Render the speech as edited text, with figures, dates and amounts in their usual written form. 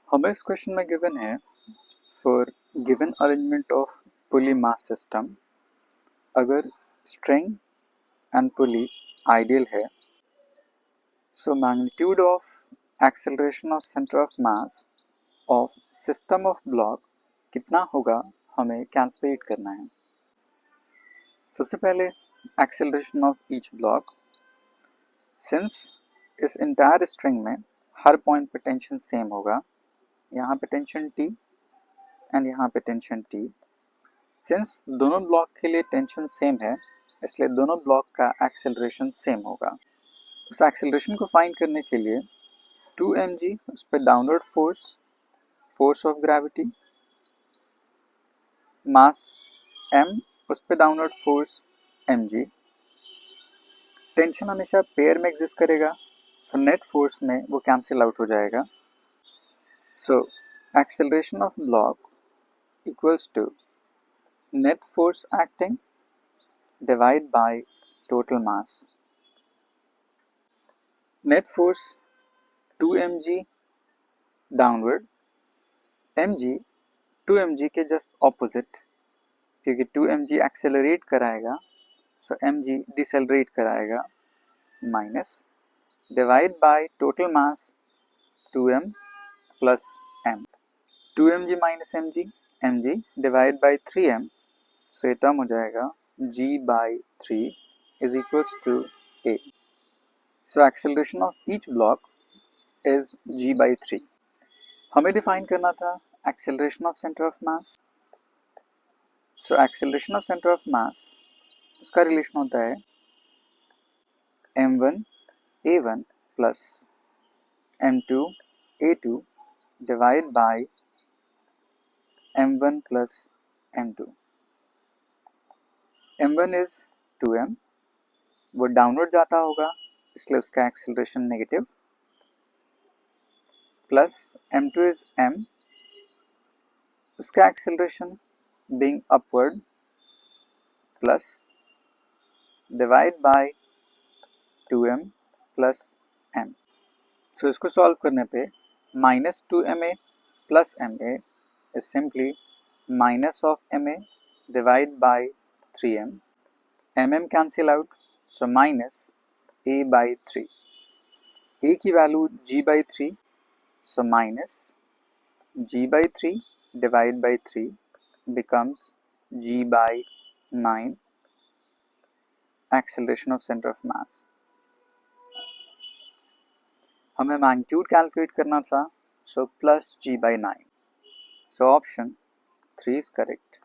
हमें इस क्वेश्चन में गिवन है for given arrangement of pulley mass system, अगर स्ट्रिंग एंड पुली आइडियल है, so magnitude of acceleration of centre of mass of system of block कितना होगा हमें कैलकुलेट करना है। सबसे पहले acceleration of each block. Since इस इंटायर स्ट्रिंग में हर पॉइंट पे टेंशन सेम होगा, यहाँ पे टेंशन T एंड यहाँ पे टेंशन T। सिंस दोनों ब्लॉक के लिए टेंशन सेम है, इसलिए दोनों ब्लॉक का एक्सेलरेशन सेम होगा। उस एक्सेलरेशन को फाइंड करने के लिए 2mg उस पर downward force of gravity, mass m उस पर डाउनवर्ड फोर्स mg। टेंशन हमेशा पेयर में एग्जिस्ट करेगा, सो नेट फोर्स में वो कैंसिल आउट हो जाएगा। So acceleration of block equals to net force acting divided by total mass. Net force 2 mg downward, mg 2 mg के जस्ट ऑपोजिट, क्योंकि 2 mg accelerate कराएगा सो mg डिसेलरेट कराएगा, minus divide by total mass 2m plus m। 2 mg minus mg divide by 3m, सो ये term हो जाएगा g by 3 is equals to a. So acceleration of each block is g by 3. हमें define करना था acceleration of center of mass. So acceleration of center of mass, उसका relation होता है m1 a1 plus m2 a2 divide by m1 plus m2. m1 is 2m, वो downward जाता होगा इसलिए उसका acceleration negative, plus m2 is m, उसका acceleration being upward, plus divide by 2m plus m। सो इसको सॉल्व करने पे minus 2ma plus ma is simply minus of ma divide by 3m, mm cancel out, so minus a by 3। a की value g by 3, so minus g by 3 divided by 3 becomes g by 9, acceleration of center of mass. हमें magnitude calculate करना था, so plus g by 9. So option 3 is correct.